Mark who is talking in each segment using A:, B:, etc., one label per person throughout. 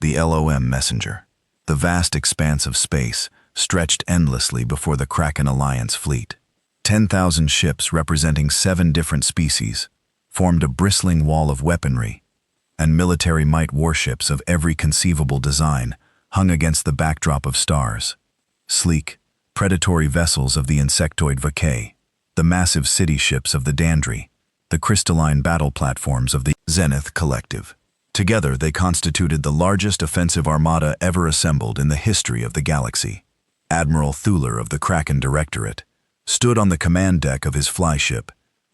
A: The LOM Messenger. The vast expanse of space stretched endlessly before the Kraken Alliance fleet. 10,000 ships representing 7 different species formed a bristling wall of weaponry, and military might warships of every conceivable design hung against the backdrop of stars. Sleek, predatory vessels of the insectoid Vacae, the massive city ships of the Dandri, the crystalline battle platforms of the Zenith Collective. Together they constituted the largest offensive armada ever assembled in the history of the galaxy. Admiral Thuler of the Kraken Directorate stood on the command deck of his flyship,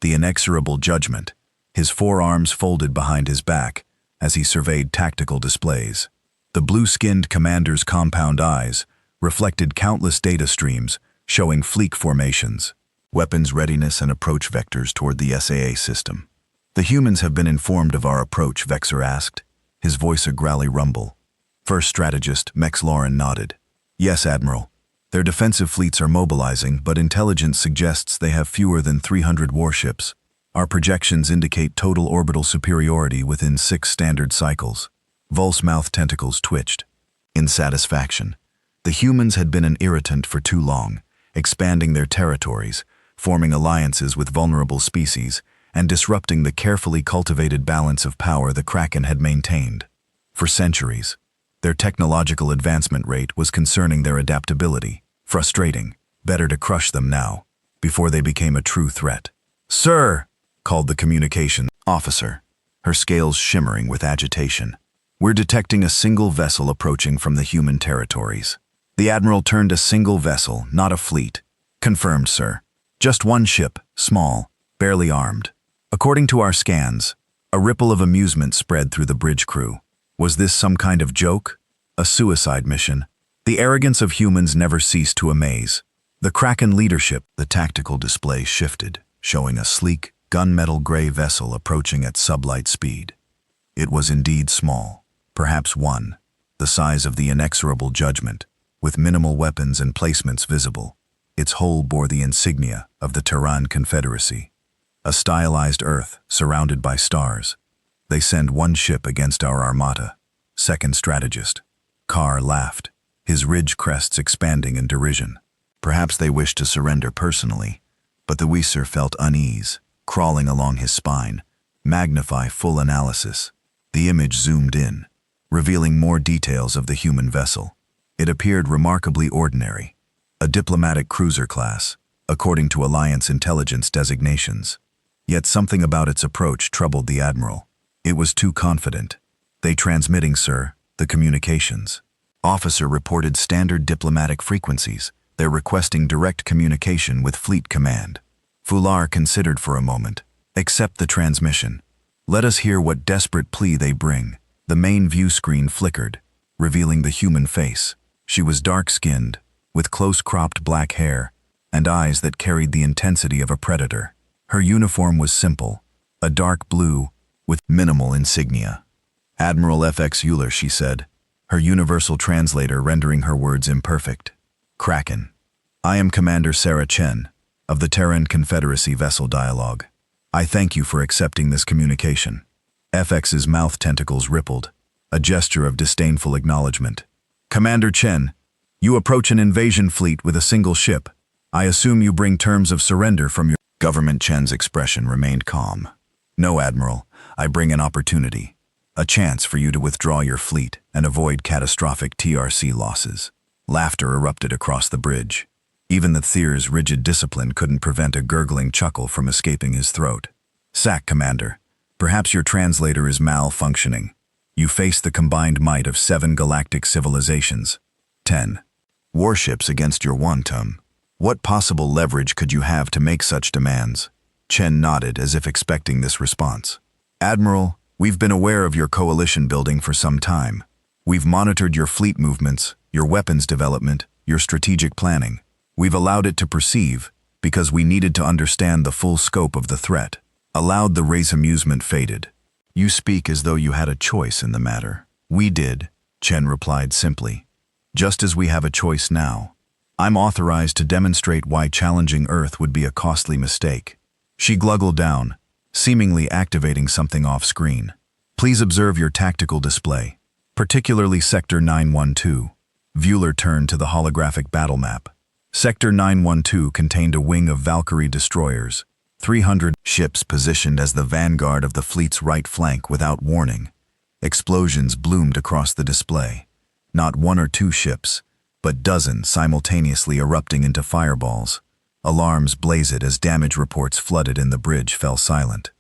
A: the Inexorable Judgment, his forearms folded behind his back as he surveyed tactical displays. The blue-skinned commander's compound eyes reflected countless data streams showing fleet formations, weapons readiness and approach vectors toward the SAA system. "The humans have been informed of our approach," Vexor asked, his voice a growly rumble. First strategist, Mex Lauren, nodded. "Yes, Admiral. Their defensive fleets are mobilizing, but intelligence suggests they have fewer than 300 warships. Our projections indicate total orbital superiority within 6 standard cycles." Vol's mouth tentacles twitched. In satisfaction. The humans had been an irritant for too long, expanding their territories, forming alliances with vulnerable species, and disrupting the carefully cultivated balance of power the Kraken had maintained. For centuries, their technological advancement rate was concerning their adaptability. Frustrating. Better to crush them now, before they became a true threat. "Sir!" called the communication officer, her scales shimmering with agitation. "We're detecting a single vessel approaching from the human territories." The Admiral turned. "A single vessel, not a fleet." "Confirmed, sir. Just one ship, small, barely armed." According to our scans, a ripple of amusement spread through the bridge crew. Was this some kind of joke? A suicide mission? The arrogance of humans never ceased to amaze. The Kraken leadership, the tactical display shifted, showing a sleek, gunmetal gray vessel approaching at sublight speed. It was indeed small, perhaps one, the size of the Inexorable Judgment, with minimal weapons and placements visible. Its hull bore the insignia of the Terran Confederacy. A stylized Earth surrounded by stars. "They send one ship against our armada." Second strategist. Carr laughed, his ridge crests expanding in derision. Perhaps they wished to surrender personally, but the Weiser felt unease, crawling along his spine. Magnify full analysis. The image zoomed in, revealing more details of the human vessel. It appeared remarkably ordinary. A diplomatic cruiser class, according to Alliance intelligence designations. Yet something about its approach troubled the Admiral. It was too confident. "They transmitting, sir, the communications." Officer reported standard diplomatic frequencies. They're requesting direct communication with Fleet Command. Fular considered for a moment. "Accept the transmission. Let us hear what desperate plea they bring." The main view screen flickered, revealing the human face. She was dark-skinned, with close-cropped black hair, and eyes that carried the intensity of a predator. Her uniform was simple, a dark blue, with minimal insignia. "Admiral FX Euler," she said, her universal translator rendering her words imperfect. "Kraken. I am Commander Sarah Chen, of the Terran Confederacy Vessel Dialogue. I thank you for accepting this communication." FX's mouth tentacles rippled, a gesture of disdainful acknowledgement. "Commander Chen, you approach an invasion fleet with a single ship. I assume you bring terms of surrender from your government." Chen's expression remained calm. "No, Admiral, I bring an opportunity. A chance for you to withdraw your fleet and avoid catastrophic TRC losses." Laughter erupted across the bridge. Even the Thier's rigid discipline couldn't prevent a gurgling chuckle from escaping his throat. "Sack, Commander. Perhaps your translator is malfunctioning. You face the combined might of 7 galactic civilizations. 10 warships against your wantum. What possible leverage could you have to make such demands?" Chen nodded as if expecting this response. "Admiral, we've been aware of your coalition building for some time. We've monitored your fleet movements, your weapons development, your strategic planning. We've allowed it to proceed because we needed to understand the full scope of the threat." Allowed the race amusement faded. "You speak as though you had a choice in the matter." "We did," Chen replied simply. "Just as we have a choice now. I'm authorized to demonstrate why challenging Earth would be a costly mistake." She gluggled down, seemingly activating something off-screen. "Please observe your tactical display. particularly Sector 912. Vueler turned to the holographic battle map. Sector 912 contained a wing of Valkyrie destroyers, 300 ships positioned as the vanguard of the fleet's right flank without warning. Explosions bloomed across the display. Not one or two ships, but dozens simultaneously erupting into fireballs. Alarms blazed as damage reports flooded and the bridge fell silent.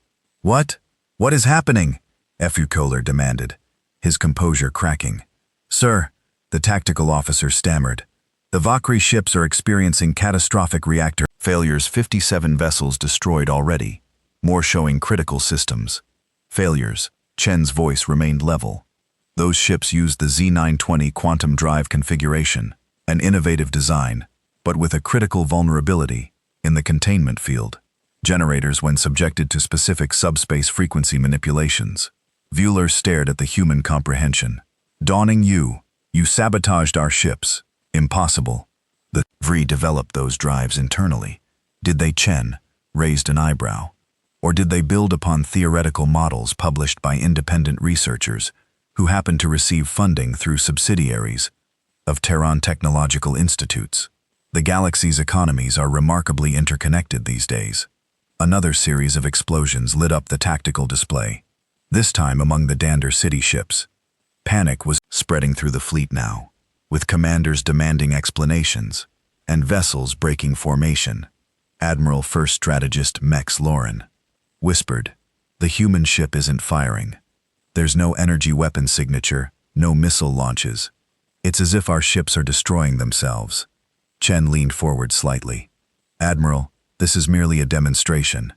A: What? What is happening? Futuristic demanded, his composure cracking. Sir, the tactical officer stammered. The Valkyrie ships are experiencing catastrophic reactor failures. 57 vessels destroyed already, more showing critical systems failures. Chen's voice remained level. Those ships used the Z920 quantum drive configuration, an innovative design, but with a critical vulnerability in the containment field. Generators when subjected to specific subspace frequency manipulations. Vueler stared at the human comprehension. Dawning you sabotaged our ships. Impossible. The VRI developed those drives internally. Did they? Chen raised an eyebrow. Or did they build upon theoretical models published by independent researchers who happened to receive funding through subsidiaries of Tehran technological institutes? The galaxy's economies are remarkably interconnected these days. Another series of explosions lit up the tactical display, this time among the Dander City ships. Panic was spreading through the fleet now, with commanders demanding explanations and vessels breaking formation. Admiral First Strategist Mex Lauren whispered, "The human ship isn't firing. There's no energy weapon signature, no missile launches. It's as if our ships are destroying themselves." Chen leaned forward slightly. "Admiral, this is merely a demonstration.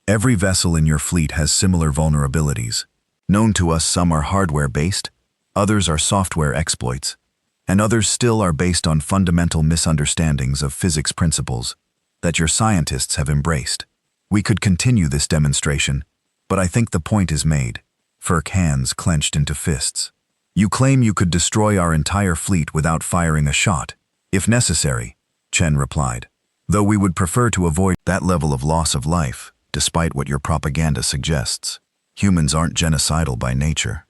A: Every vessel in your fleet has similar vulnerabilities. Known to us, some are hardware-based, others are software exploits, and others still are based on fundamental misunderstandings of physics principles that your scientists have embraced. We could continue this demonstration, but I think the point is made." Firk hands clenched into fists. "You claim you could destroy our entire fleet without firing a shot, if necessary," Chen replied, "though we would prefer to avoid that level of loss of life, despite what your propaganda suggests. Humans aren't genocidal by nature."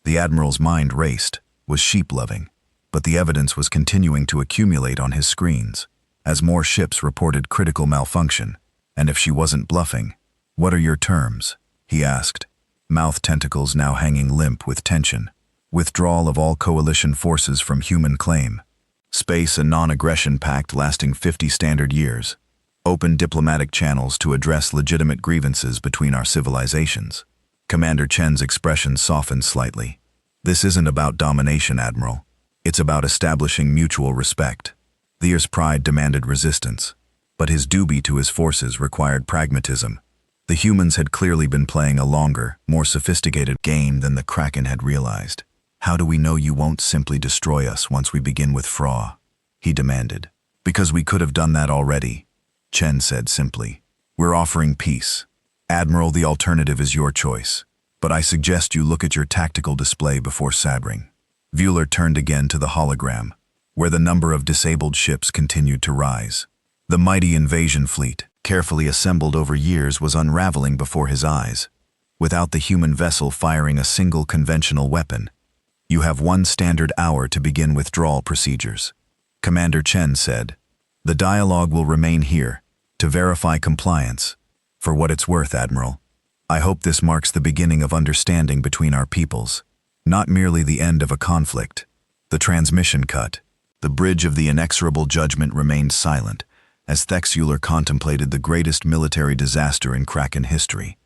A: The Admiral's mind raced, was sheep-loving, but the evidence was continuing to accumulate on his screens, as more ships reported critical malfunction. And if she wasn't bluffing, "What are your terms?" he asked, mouth tentacles now hanging limp with tension. "Withdrawal of all coalition forces from human claim. Space and non-aggression pact lasting 50 standard years. Open diplomatic channels to address legitimate grievances between our civilizations." Commander Chen's expression softened slightly. "This isn't about domination, Admiral. It's about establishing mutual respect." Thea's pride demanded resistance, but his duty to his forces required pragmatism. The humans had clearly been playing a longer, more sophisticated game than the Kraken had realized. "How do we know you won't simply destroy us once we begin with FRA?" he demanded. "Because we could have done that already," Chen said simply. "We're offering peace. Admiral, the alternative is your choice, but I suggest you look at your tactical display before sabbering." Vueler turned again to the hologram, where the number of disabled ships continued to rise. The mighty invasion fleet, carefully assembled over years, was unraveling before his eyes, without the human vessel firing a single conventional weapon. "You have 1 standard hour to begin withdrawal procedures," Commander Chen said. "The dialogue will remain here, to verify compliance. For what it's worth, Admiral, I hope this marks the beginning of understanding between our peoples, not merely the end of a conflict." The transmission cut. The bridge of the inexorable judgment remained silent, as Thexuler contemplated the greatest military disaster in Kraken history,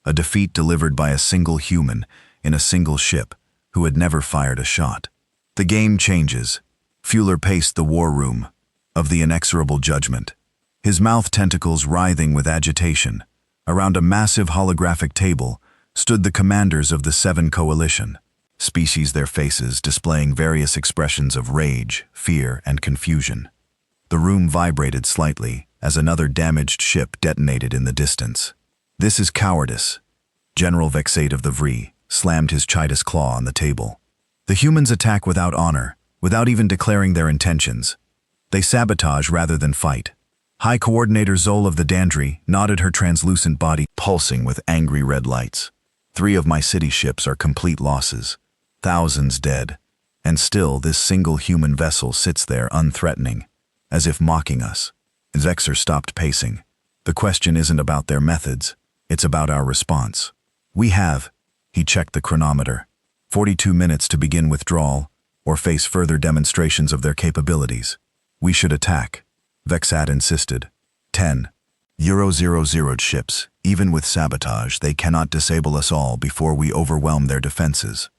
A: a defeat delivered by a single human in a single ship who had never fired a shot. The game changes. Fueler paced the war room of the inexorable judgment, his mouth tentacles writhing with agitation. Around a massive holographic table stood the commanders of the 7 Coalition, species, their faces displaying various expressions of rage, fear, and confusion. The room vibrated slightly as another damaged ship detonated in the distance. "This is cowardice." General Vexate of the VRI slammed his Chitus claw on the table. "The humans attack without honor, without even declaring their intentions. They sabotage rather than fight." High Coordinator Zol of the Dandri nodded, her translucent body pulsing with angry red lights. 3 of my city ships are complete losses. thousands dead, and still this single human vessel sits there unthreatening, as if mocking us. Vexer stopped pacing. The question isn't about their methods, it's about our response. We have, he checked the chronometer, 42 minutes to begin withdrawal or face further demonstrations of their capabilities. We should attack, Vexat insisted. 10. 000 ships. Even with sabotage, they cannot disable us all before we overwhelm their defenses.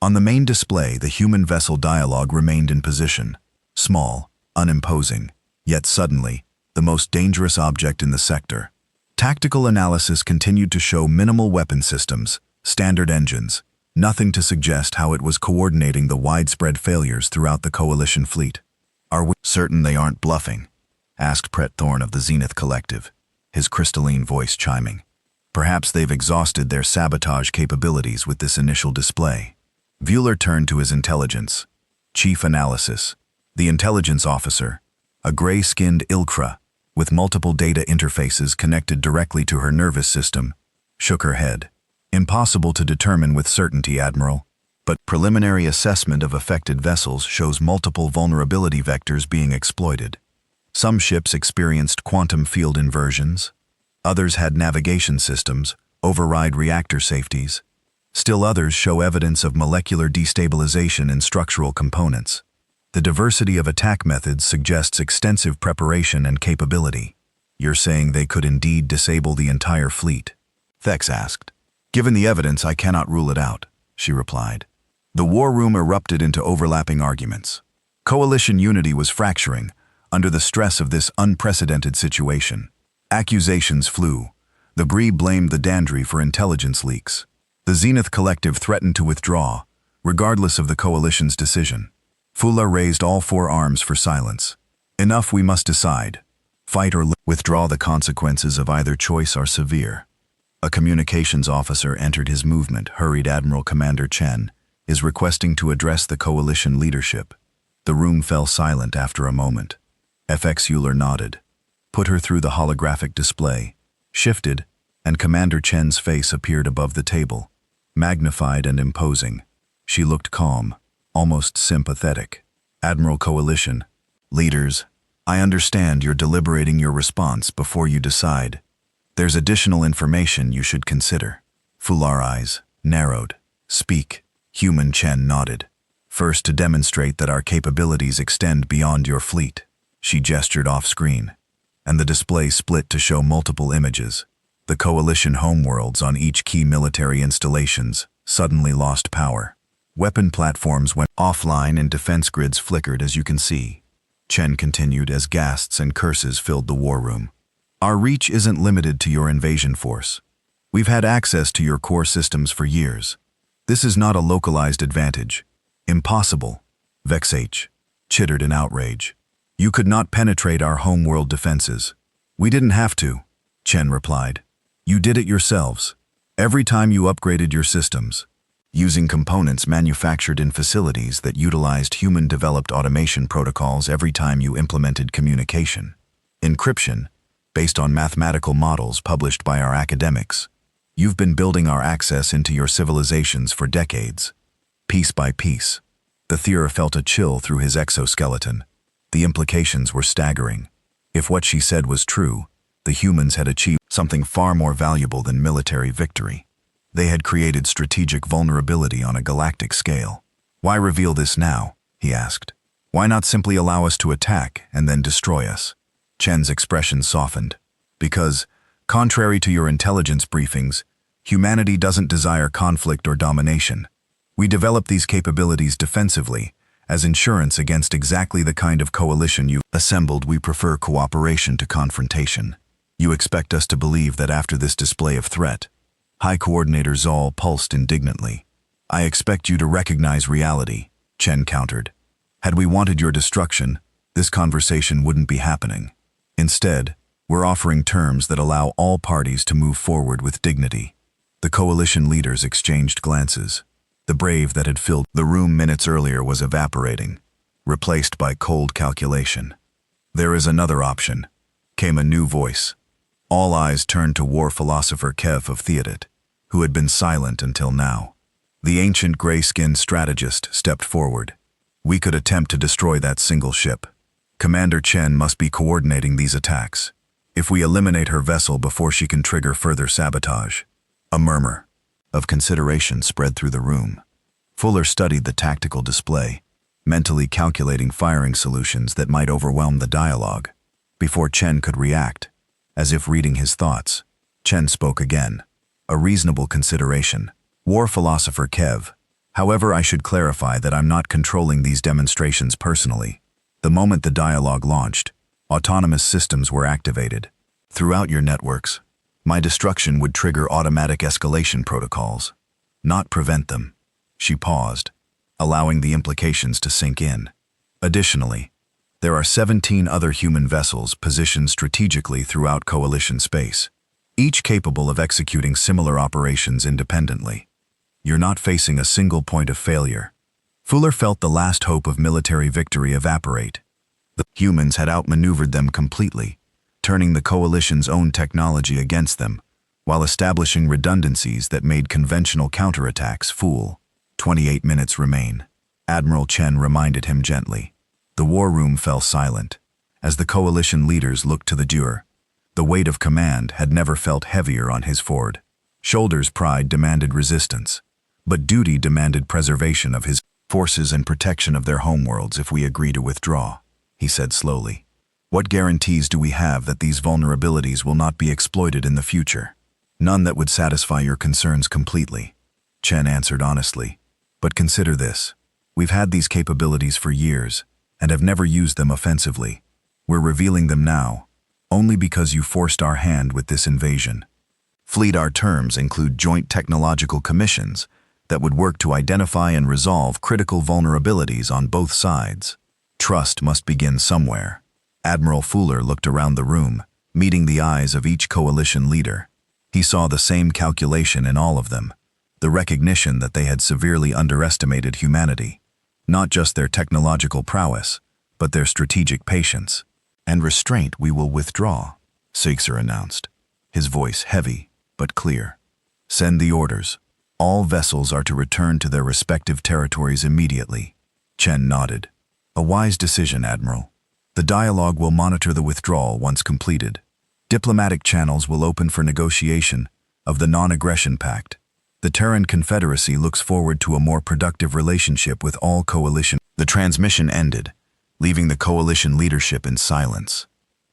A: On the main display, the human vessel dialogue remained in position, small, unimposing, yet suddenly, the most dangerous object in the sector. Tactical analysis continued to show minimal weapon systems, standard engines, nothing to suggest how it was coordinating the widespread failures throughout the Coalition fleet. Are we certain they aren't bluffing? Asked Pret Thorn of the Zenith Collective, his crystalline voice chiming. Perhaps they've exhausted their sabotage capabilities with this initial display. Vueler turned to his intelligence. Chief Analysis. The intelligence officer, a gray-skinned Ilkra, with multiple data interfaces connected directly to her nervous system, shook her head. Impossible to determine with certainty, Admiral, but preliminary assessment of affected vessels shows multiple vulnerability vectors being exploited. Some ships experienced quantum field inversions. Others had navigation systems, override reactor safeties. Still others show evidence of molecular destabilization in structural components. The diversity of attack methods suggests extensive preparation and capability. You're saying they could indeed disable the entire fleet? Thex asked. Given the evidence, I cannot rule it out, she replied. The war room erupted into overlapping arguments. Coalition unity was fracturing under the stress of this unprecedented situation. Accusations flew. The Bree blamed the Dandri for intelligence leaks. The Zenith Collective threatened to withdraw, regardless of the Coalition's decision. Fula raised all four arms for silence. Enough, we must decide. Fight or withdraw. The consequences of either choice are severe. A communications officer entered his movement. Hurried Admiral Commander Chen is requesting to address the Coalition leadership. The room fell silent after a moment. FX Euler nodded, put her through the holographic display, shifted, and Commander Chen's face appeared above the table, magnified and imposing. She looked calm, almost sympathetic. Admiral Coalition, leaders, I understand you're deliberating your response before you decide. There's additional information you should consider. Fular eyes narrowed. Speak. Human Chen nodded. First, to demonstrate that our capabilities extend beyond your fleet. She gestured off-screen, and the display split to show multiple images. The Coalition homeworlds on each key military installations suddenly lost power. Weapon platforms went offline and defense grids flickered, as you can see. Chen continued as gasps and curses filled the war room. Our reach isn't limited to your invasion force. We've had access to your core systems for years. This is not a localized advantage. Impossible, Vexh chittered in outrage. You could not penetrate our homeworld defenses. We didn't have to, Chen replied. You did it yourselves. Every time you upgraded your systems, using components manufactured in facilities that utilized human-developed automation protocols. Every time you implemented communication, encryption, based on mathematical models published by our academics. You've been building our access into your civilizations for decades. Piece by piece. The Thera felt a chill through his exoskeleton. The implications were staggering. If what she said was true, the humans had achieved something far more valuable than military victory. They had created strategic vulnerability on a galactic scale. Why reveal this now? He asked. Why not simply allow us to attack and then destroy us? Chen's expression softened. Because, contrary to your intelligence briefings, humanity doesn't desire conflict or domination. We develop these capabilities defensively, as insurance against exactly the kind of coalition you assembled. We prefer cooperation to confrontation. You expect us to believe that after this display of threat? High Coordinator Zoll pulsed indignantly. I expect you to recognize reality, Chen countered. Had we wanted your destruction, this conversation wouldn't be happening. Instead, we're offering terms that allow all parties to move forward with dignity. The coalition leaders exchanged glances. The brave that had filled the room minutes earlier was evaporating, replaced by cold calculation. There is another option, came a new voice. All eyes turned to war philosopher Kev of Theodet, who had been silent until now. The ancient gray-skinned strategist stepped forward. We could attempt to destroy that single ship. Commander Chen must be coordinating these attacks. If we eliminate her vessel before she can trigger further sabotage. A murmur of consideration spread through the room. Fuller studied the tactical display, mentally calculating firing solutions that might overwhelm the dialogue. Before Chen could react, as if reading his thoughts, Chen spoke again. A reasonable consideration. War philosopher Kev. However, I should clarify that I'm not controlling these demonstrations personally. The moment the dialogue launched, autonomous systems were activated. Throughout your networks, my destruction would trigger automatic escalation protocols, not prevent them. She paused, allowing the implications to sink in. Additionally, there are 17 other human vessels positioned strategically throughout Coalition space, each capable of executing similar operations independently. You're not facing a single point of failure. Fuller felt the last hope of military victory evaporate. The humans had outmaneuvered them completely, turning the Coalition's own technology against them, while establishing redundancies that made conventional counterattacks fool. 28 minutes remain. Admiral Chen reminded him gently. The war room fell silent, as the Coalition leaders looked to the Duer. The weight of command had never felt heavier on his Ford. Shoulders' pride demanded resistance, but duty demanded preservation of his forces and protection of their homeworlds if we agree to withdraw, he said slowly. What guarantees do we have that these vulnerabilities will not be exploited in the future? None that would satisfy your concerns completely, Chen answered honestly. But consider this. We've had these capabilities for years and have never used them offensively. We're revealing them now, only because you forced our hand with this invasion. Fleet our terms include joint technological commissions that would work to identify and resolve critical vulnerabilities on both sides. Trust must begin somewhere. Admiral Fuller looked around the room, meeting the eyes of each Coalition leader. He saw the same calculation in all of them, the recognition that they had severely underestimated humanity, not just their technological prowess, but their strategic patience. And restraint we will withdraw, Seixer announced, his voice heavy but clear. Send the orders. All vessels are to return to their respective territories immediately. Chen nodded. A wise decision, Admiral. The dialogue will monitor the withdrawal once completed. Diplomatic channels will open for negotiation of the non-aggression pact. The Terran Confederacy looks forward to a more productive relationship with all Coalition. The transmission ended, leaving the Coalition leadership in silence.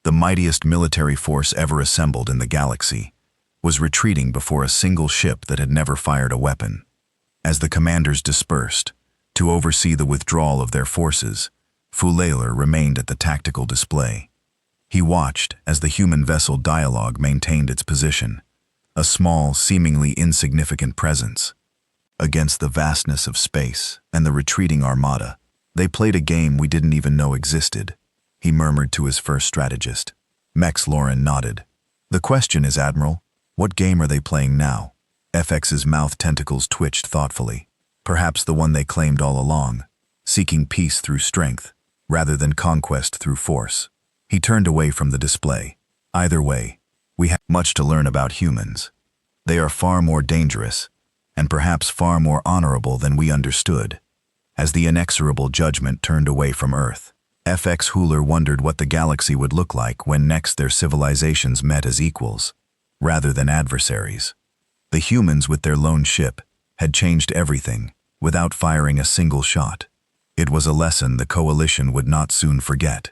A: The mightiest military force ever assembled in the galaxy was retreating before a single ship that had never fired a weapon. As the commanders dispersed to oversee the withdrawal of their forces, Fuller remained at the tactical display. He watched as the human vessel dialogue maintained its position, a small, seemingly insignificant presence. Against the vastness of space and the retreating armada, they played a game we didn't even know existed, he murmured to his first strategist. Mex Lauren nodded. The question is, Admiral, what game are they playing now? FX's mouth tentacles twitched thoughtfully. Perhaps the one they claimed all along, seeking peace through strength, rather than conquest through force. He turned away from the display. Either way, we have much to learn about humans. They are far more dangerous, and perhaps far more honorable than we understood. As the inexorable judgment turned away from Earth, FX Fuller wondered what the galaxy would look like when next their civilizations met as equals, rather than adversaries. The humans with their lone ship had changed everything without firing a single shot. It was a lesson the Coalition would not soon forget.